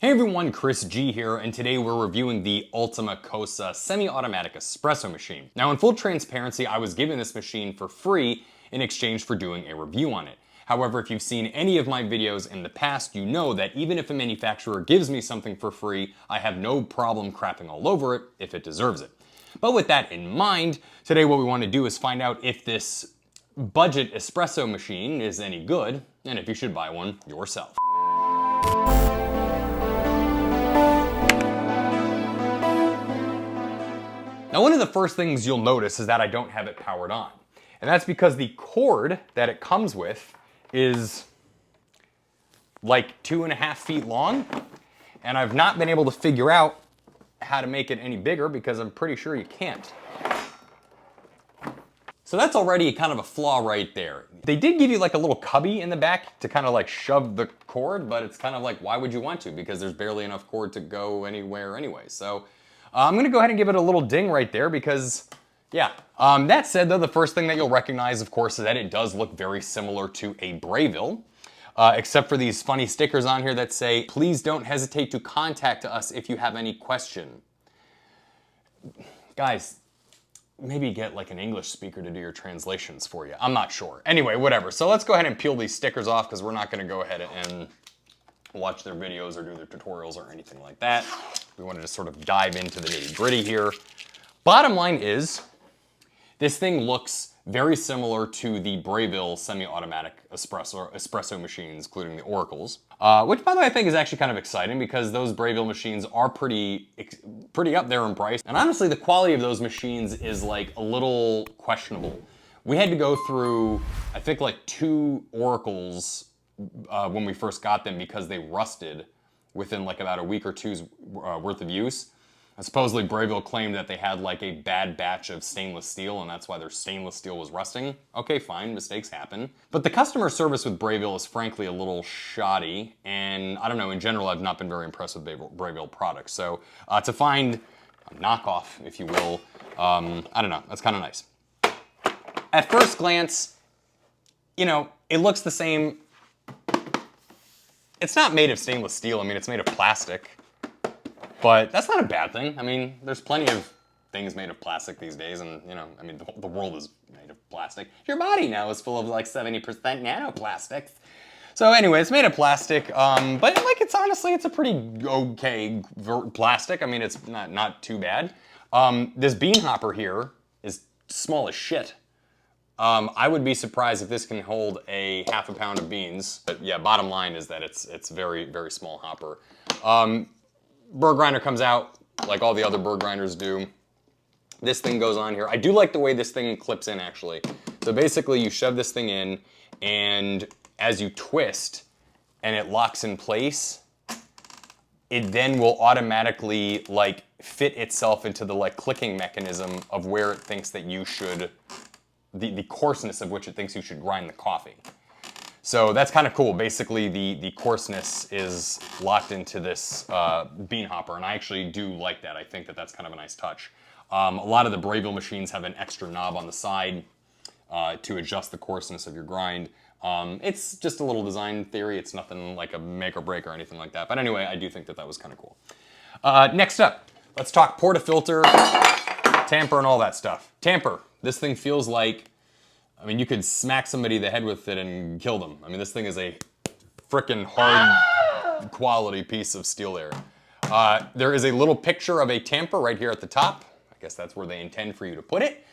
Hey everyone, Chris G here, and today we're reviewing the Ultima Cosa semi-automatic espresso machine. Now in full transparency, I was given this machine for free in exchange for doing a review on it. However, if you've seen any of my videos in the past, you know that even if a manufacturer gives me something for free, I have no problem crapping all over it if it deserves it. But with that in mind, today what we want to do is find out if this budget espresso machine is any good, and if you should buy one yourself. Now, one of the first things you'll notice is that I don't have it powered on. And that's because the cord that it comes with is like 2.5 feet long. And I've not been able to figure out how to make it any bigger because I'm pretty sure you can't. So that's already kind of a flaw right there. They did give you like a little cubby in the back to kind of like shove the cord, but it's kind of like, why would you want to? Because there's barely enough cord to go anywhere anyway. So I'm gonna go ahead and give it a little ding right there because, yeah. That said though, the first thing that you'll recognize, of course, is that it does look very similar to a Breville, except for these funny stickers on here that say, please don't hesitate to contact us if you have any question. Guys, maybe get like an English speaker to do your translations for you. I'm not sure. Anyway, whatever. So let's go ahead and peel these stickers off because we're not gonna go ahead and watch their videos or do their tutorials or anything like that. We want to just sort of dive into the nitty-gritty here. Bottom line is, this thing looks very similar to the Breville semi-automatic espresso machines, including the Oracles, which by the way I think is actually kind of exciting because those Breville machines are pretty up there in price. And honestly, the quality of those machines is like a little questionable. We had to go through, I think like 2 Oracles when we first got them because they rusted within like about a week or two's worth of use. And supposedly Breville claimed that they had like a bad batch of stainless steel and that's why their stainless steel was rusting. Okay, fine, mistakes happen. But the customer service with Breville is frankly a little shoddy, and I don't know, in general I've not been very impressed with Breville products. So to find a knockoff, if you will, I don't know, that's kind of nice. At first glance, you know, it looks the same. It's not made of stainless steel, I mean, it's made of plastic, but that's not a bad thing. I mean, there's plenty of things made of plastic these days, and you know, I mean, the world is made of plastic. Your body now is full of like 70% nanoplastics. So anyway, it's made of plastic, but like it's honestly, it's a pretty okay plastic. I mean, it's not too bad. This bean hopper here is small as shit. I would be surprised if this can hold a ½ pound of beans. But yeah, bottom line is that it's very, very small hopper. Burr grinder comes out like all the other burr grinders do. This thing goes on here. I do like the way this thing clips in actually. So basically you shove this thing in and as you twist and it locks in place, it then will automatically like fit itself into the like clicking mechanism of where it thinks that you should, the coarseness of which it thinks you should grind the coffee. So that's kind of cool. Basically, the coarseness is locked into this bean hopper, and I actually do like that. I think that that's kind of a nice touch. A lot of the Breville machines have an extra knob on the side to adjust the coarseness of your grind. It's just a little design theory. It's nothing like a make or break or anything like that. But anyway, I do think that that was kind of cool. Next up, let's talk portafilter, tamper, and all that stuff. Tamper. This thing feels like, I mean, you could smack somebody in the head with it and kill them. I mean, this thing is a frickin' hard quality piece of steel there. There is a little picture of a tamper right here at the top. I guess that's where they intend for you to put it.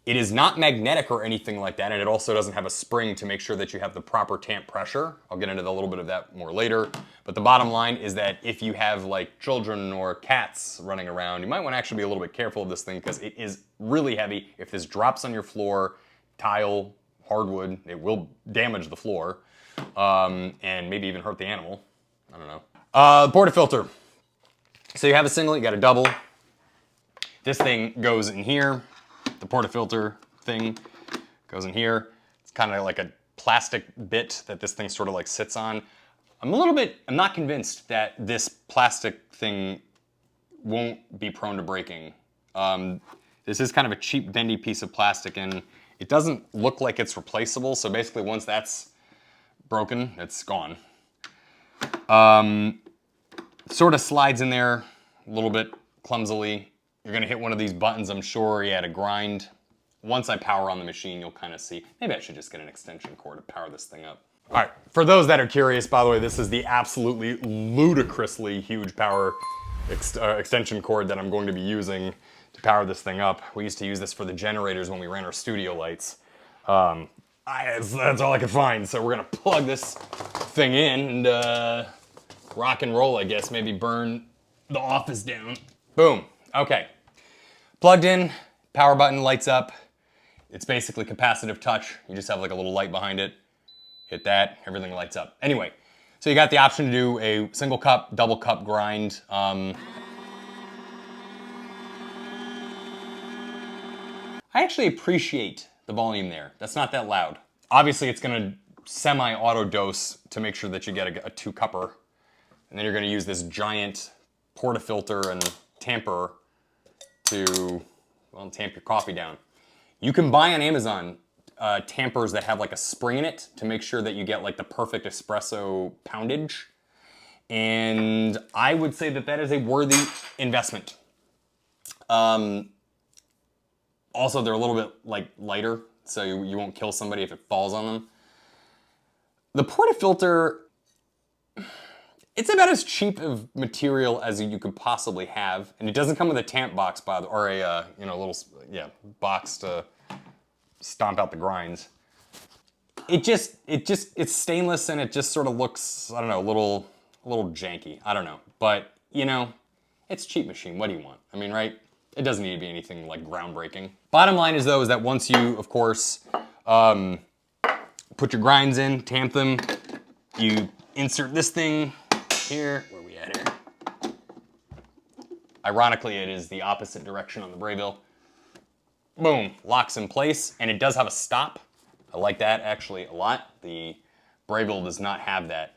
It is not magnetic or anything like that, and it also doesn't have a spring to make sure that you have the proper tamp pressure. I'll get into a little bit of that more later. But the bottom line is that if you have like children or cats running around, you might want to actually be a little bit careful of this thing because it is really heavy. If this drops on your floor, tile, hardwood, it will damage the floor and maybe even hurt the animal. I don't know. Portafilter. So you have a single, you got a double. This thing goes in here. The portafilter thing goes in here. It's kind of like a plastic bit that this thing sort of like sits on. I'm not convinced that this plastic thing won't be prone to breaking. This is kind of a cheap, bendy piece of plastic, and it doesn't look like it's replaceable. So basically, once that's broken, it's gone. Sort of slides in there a little bit clumsily. You're gonna hit one of these buttons, I'm sure, yeah, to grind. Once I power on the machine, you'll kind of see. Maybe I should just get an extension cord to power this thing up. All right, for those that are curious, by the way, this is the absolutely ludicrously huge power extension cord that I'm going to be using to power this thing up. We used to use this for the generators when we ran our studio lights. That's all I could find, so we're gonna plug this thing in and rock and roll, I guess. Maybe burn the office down. Boom, okay. Plugged in, power button lights up. It's basically capacitive touch. You just have like a little light behind it. Hit that, everything lights up. Anyway, so you got the option to do a single cup, double cup grind. I actually appreciate the volume there. That's not that loud. Obviously, it's gonna semi-auto dose to make sure that you get a 2-cupper. And then you're gonna use this giant portafilter and tamper to, well, tamp your coffee down. You can buy on Amazon tampers that have like a spring in it to make sure that you get like the perfect espresso poundage. And I would say that that is a worthy investment. Also, they're a little bit like lighter, so you won't kill somebody if it falls on them. The portafilter, it's about as cheap of material as you could possibly have, and it doesn't come with a tamp box, or a little box to stomp out the grinds. It's stainless, and it just sort of looks, I don't know, a little janky. I don't know, but it's a cheap machine. What do you want? I mean, right? It doesn't need to be anything like groundbreaking. Bottom line is though, is that once you, of course, put your grinds in, tamp them, you insert this thing here. Where are we at here? Ironically, it is the opposite direction on the Breville. Boom, locks in place, and it does have a stop. I like that actually a lot. The Breville does not have that.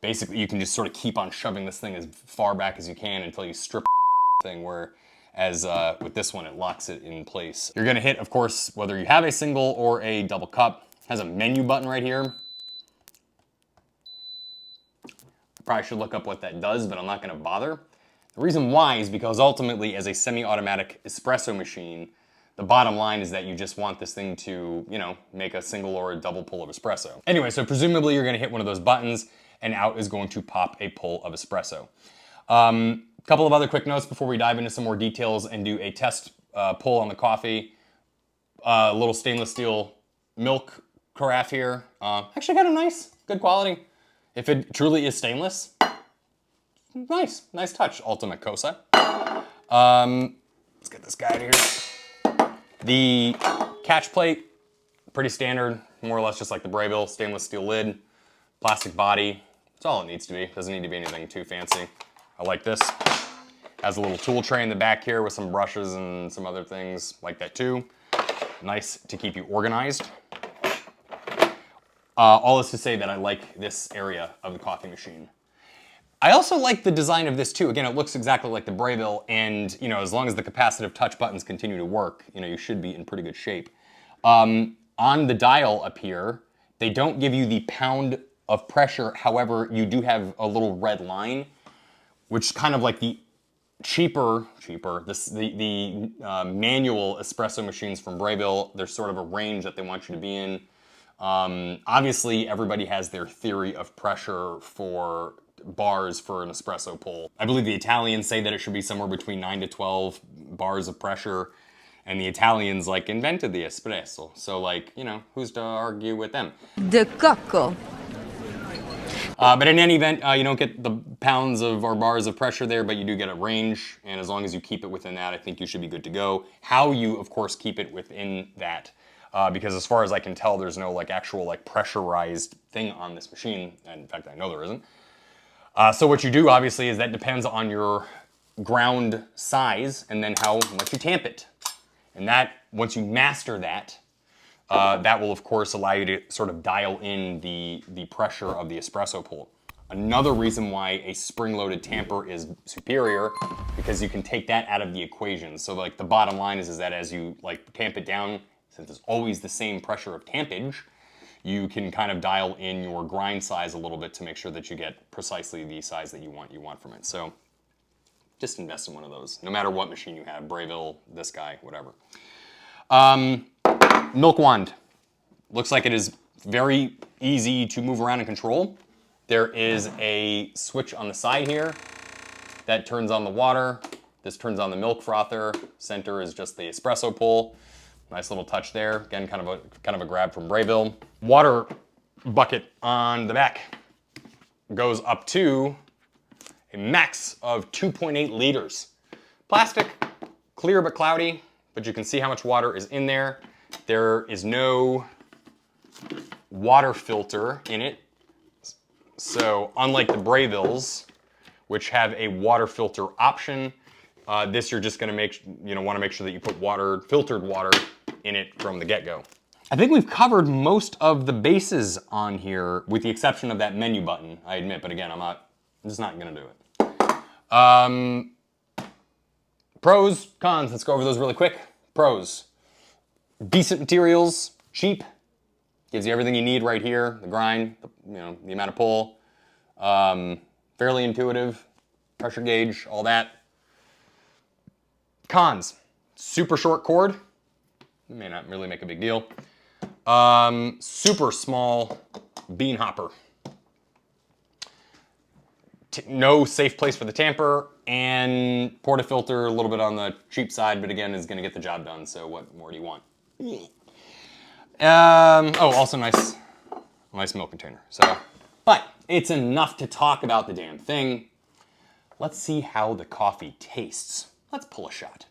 Basically, you can just sort of keep on shoving this thing as far back as you can until you strip the thing, whereas with this one, it locks it in place. You're gonna hit, of course, whether you have a single or a double cup. It has a menu button right here. I probably should look up what that does, but I'm not gonna bother. The reason why is because ultimately, as a semi-automatic espresso machine, the bottom line is that you just want this thing to, make a single or a double pull of espresso. Anyway, so presumably you're gonna hit one of those buttons and out is going to pop a pull of espresso. Couple of other quick notes before we dive into some more details and do a test pull on the coffee. A little stainless steel milk carafe here. Actually got a nice, good quality. If it truly is stainless, nice touch, Ultima Cosa. Let's get this guy out of here. The catch plate, pretty standard, more or less just like the Breville, stainless steel lid, plastic body. That's all it needs to be. Doesn't need to be anything too fancy. I like this. Has a little tool tray in the back here with some brushes and some other things like that too. Nice to keep you organized. All this to say that I like this area of the coffee machine. I also like the design of this too. Again, it looks exactly like the Breville, and as long as the capacitive touch buttons continue to work, you should be in pretty good shape. On the dial up here, they don't give you the pound of pressure. However, you do have a little red line, which kind of like the cheaper, the manual espresso machines from Breville. There's sort of a range that they want you to be in. Obviously, everybody has their theory of pressure for bars for an espresso pull. I believe the Italians say that it should be somewhere between 9 to 12 bars of pressure, and the Italians invented the espresso. So who's to argue with them? De coco. But in any event, you don't get the pounds of or bars of pressure there, but you do get a range, and as long as you keep it within that, I think you should be good to go. How you, of course, keep it within that, because as far as I can tell, there's no actual pressurized thing on this machine, and in fact, I know there isn't. So what you do, obviously, is that depends on your ground size and then how much you tamp it. And that, once you master that, that will, of course, allow you to sort of dial in the pressure of the espresso pull. Another reason why a spring-loaded tamper is superior, because you can take that out of the equation. So the bottom line is that as you tamp it down, since it's always the same pressure of tampage, you can kind of dial in your grind size a little bit to make sure that you get precisely the size that you want from it. So just invest in one of those, no matter what machine you have, Breville, this guy, whatever. Milk wand. Looks like it is very easy to move around and control. There is a switch on the side here that turns on the water. This turns on the milk frother. Center is just the espresso pull. Nice little touch there. Again, kind of a grab from Breville. Water bucket on the back goes up to a max of 2.8 liters. Plastic, clear but cloudy, but you can see how much water is in there. There is no water filter in it. So unlike the Brevilles, which have a water filter option, this you're just gonna want to make sure that you put filtered water in it from the get-go. I think we've covered most of the bases on here, with the exception of that menu button, I admit, but again, I'm just not gonna do it. Pros, cons, let's go over those really quick. Pros, decent materials, cheap, gives you everything you need right here, the grind, the amount of pull, fairly intuitive, pressure gauge, all that. Cons, super short cord, may not really make a big deal. Super small bean hopper. No safe place for the tamper, and portafilter a little bit on the cheap side, but again is gonna get the job done, so what more do you want? Also nice milk container. So, but it's enough to talk about the damn thing. Let's see how the coffee tastes. Let's pull a shot.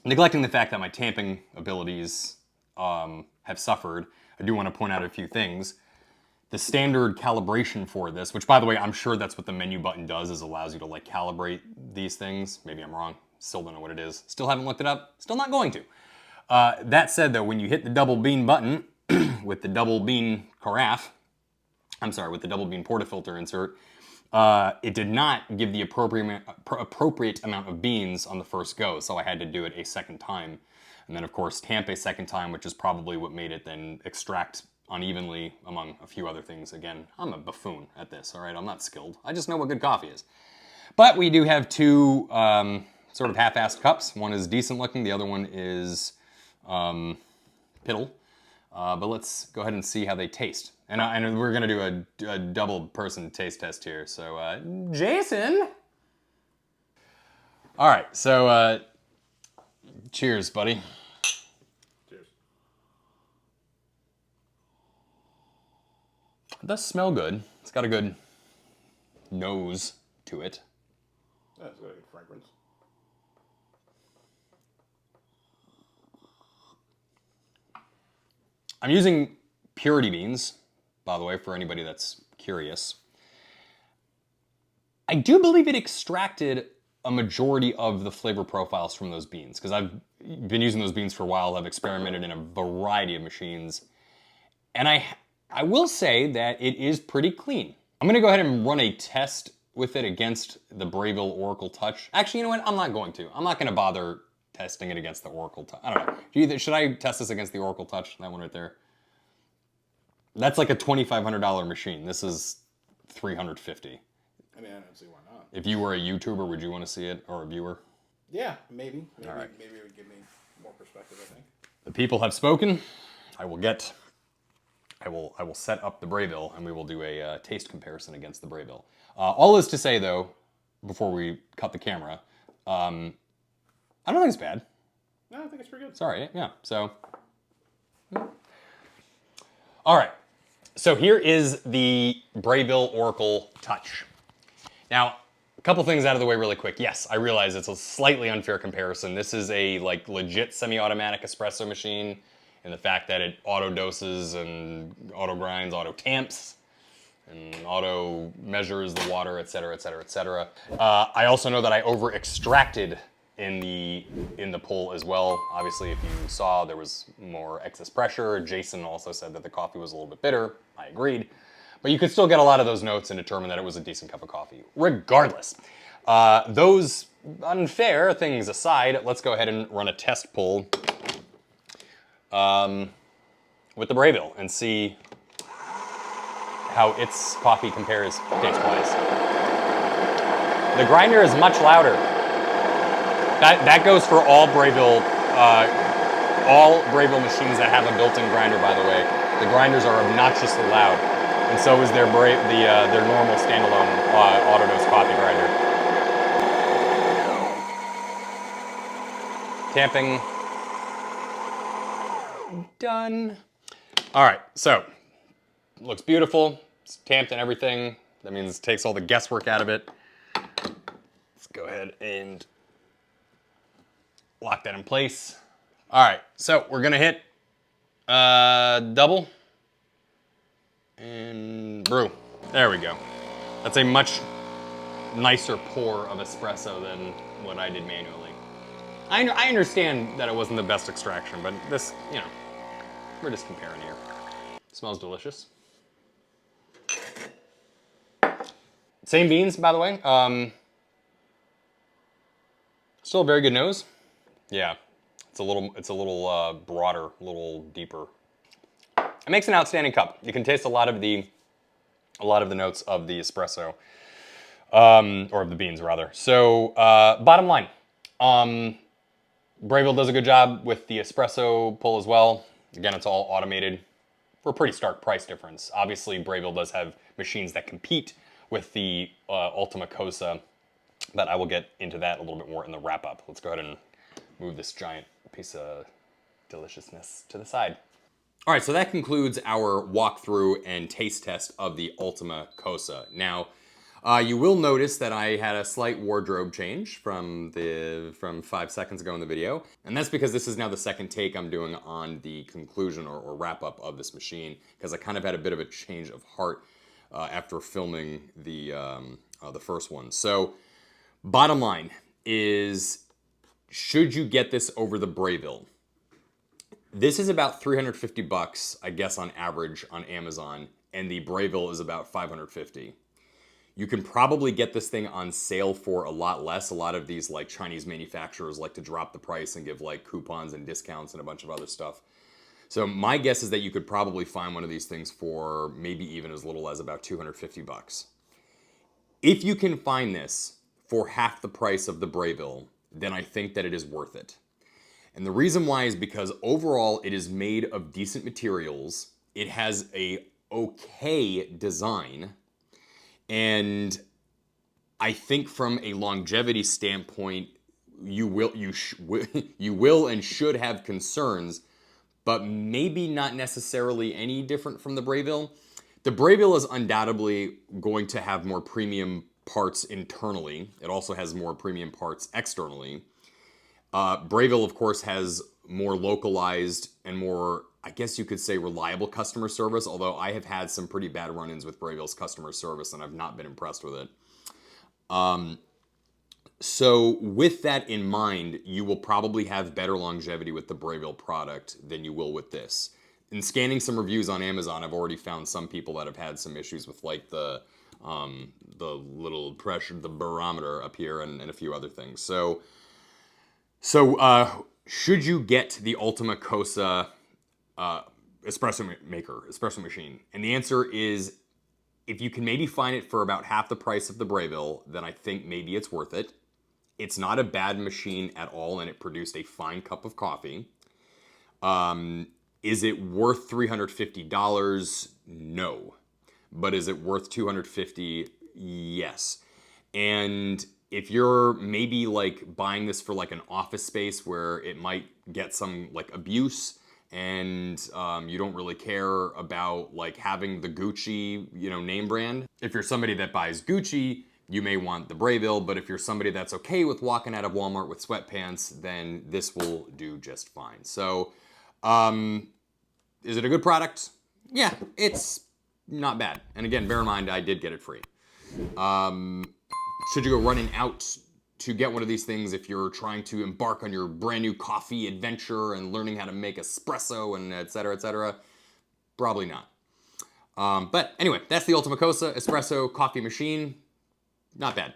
Neglecting the fact that my tamping abilities have suffered, I do want to point out a few things. The standard calibration for this, which by the way, I'm sure that's what the menu button does, is allows you to like calibrate these things. Maybe I'm wrong, still don't know what it is. Still haven't looked it up, still not going to. That said though, when you hit the double bean button with the double bean carafe, with the double bean portafilter insert, it did not give the appropriate amount of beans on the first go, so I had to do it a second time. And then of course tamp a second time, which is probably what made it then extract unevenly, among a few other things. Again, I'm a buffoon at this, all right? I'm not skilled. I just know what good coffee is. But we do have two sort of half-assed cups. One is decent looking, the other one is piddle. But let's go ahead and see how they taste. And we're gonna do a double person taste test here. So, Jason. All right, so cheers, buddy. Cheers. It does smell good. It's got a good nose to it. That's got a good fragrance. I'm using purity beans, by the way, for anybody that's curious. I do believe it extracted a majority of the flavor profiles from those beans, because I've been using those beans for a while. I've experimented in a variety of machines, and I will say that it is pretty clean. I'm gonna go ahead and run a test with it against the Breville Oracle Touch. Actually, you know what? I'm not going to. I'm not gonna bother testing it against the Oracle Touch. I don't know. Should I test this against the Oracle Touch? That one right there. That's like a $2,500 machine. This is $350. I mean, I don't see why not. If you were a YouTuber, would you want to see it, or a viewer? Yeah, maybe. All right. Maybe it would give me more perspective, I think. The people have spoken. I will set up the Breville, and we will do a taste comparison against the Breville. All is to say, though, before we cut the camera, I don't think it's bad. No, I think it's pretty good. Sorry, yeah. So, all right. So here is the Breville Oracle Touch. Now, a couple things out of the way really quick. Yes, I realize it's a slightly unfair comparison. This is a like legit semi-automatic espresso machine, and the fact that it auto doses and auto grinds, auto tamps, and auto measures the water, et cetera, et cetera, et cetera. I also know that I over extracted in the pull as well. Obviously, if you saw, there was more excess pressure. Jason also said that the coffee was a little bit bitter. I agreed. But you could still get a lot of those notes and determine that it was a decent cup of coffee. Regardless, those unfair things aside, let's go ahead and run a test pull with the Breville and see how its coffee compares taste-wise. The grinder is much louder. That goes for all Breville machines that have a built-in grinder, by the way. The grinders are obnoxiously loud, and so is their normal standalone auto-dose coffee grinder. Tamping done. All right, so looks beautiful. It's tamped and everything. That means it takes all the guesswork out of it. Let's go ahead and lock that in place. All right, so we're gonna hit double and brew. There we go. That's a much nicer pour of espresso than what I did manually. I understand that it wasn't the best extraction, but this, you know, we're just comparing here. Smells delicious. Same beans, by the way. Still a very good nose. Yeah, it's a little broader, a little deeper. It makes an outstanding cup. You can taste a lot of the notes of the espresso, or of the beans rather. So, bottom line, Breville does a good job with the espresso pull as well. Again, it's all automated for a pretty stark price difference. Obviously, Breville does have machines that compete with the Ultima Cosa, but I will get into that a little bit more in the wrap-up. Let's go ahead and move this giant piece of deliciousness to the side. All right, so that concludes our walkthrough and taste test of the Ultima Cosa. Now, you will notice that I had a slight wardrobe change from 5 seconds ago in the video, and that's because this is now the second take I'm doing on the conclusion or wrap-up of this machine, because I kind of had a bit of a change of heart after filming the first one. So, bottom line is, should you get this over the Breville? This is about $350, I guess, on average on Amazon, and the Breville is about $550. You can probably get this thing on sale for a lot less. A lot of these like Chinese manufacturers like to drop the price and give like coupons and discounts and a bunch of other stuff. So my guess is that you could probably find one of these things for maybe even as little as about $250. If you can find this for half the price of the Breville, then I think that it is worth it. And the reason why is because overall it is made of decent materials. It has a okay design. And I think from a longevity standpoint, you will and should have concerns, but maybe not necessarily any different from the Breville. The Breville is undoubtedly going to have more premium parts internally. It also has more premium parts externally. Breville, of course, has more localized and more, I guess you could say, reliable customer service, although I have had some pretty bad run-ins with Breville's customer service and I've not been impressed with it. So with that in mind, you will probably have better longevity with the Breville product than you will with this. In scanning some reviews on Amazon, I've already found some people that have had some issues with like the little pressure, the barometer up here and a few other things. So should you get the Ultima Cosa espresso machine? And the answer is, if you can maybe find it for about half the price of the Breville, then I think maybe it's worth it. It's not a bad machine at all, and it produced a fine cup of coffee. Is it worth $350? No. But is it worth $250? Yes. And if you're maybe like buying this for like an office space where it might get some like abuse, and you don't really care about like having the Gucci, you know, name brand. If you're somebody that buys Gucci, you may want the Breville, but if you're somebody that's okay with walking out of Walmart with sweatpants, then this will do just fine. So, is it a good product? Yeah, it's not bad. And again, bear in mind, I did get it free. Should you go running out to get one of these things if you're trying to embark on your brand new coffee adventure and learning how to make espresso and et cetera, et cetera? Probably not. But anyway, that's the Ultima Cosa Espresso Coffee Machine. Not bad.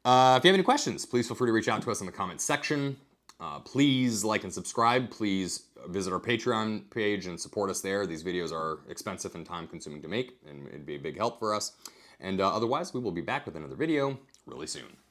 If you have any questions, please feel free to reach out to us in the comments section. Please like and subscribe. Please visit our Patreon page and support us there. These videos are expensive and time consuming to make, and it'd be a big help for us. And otherwise, we will be back with another video really soon.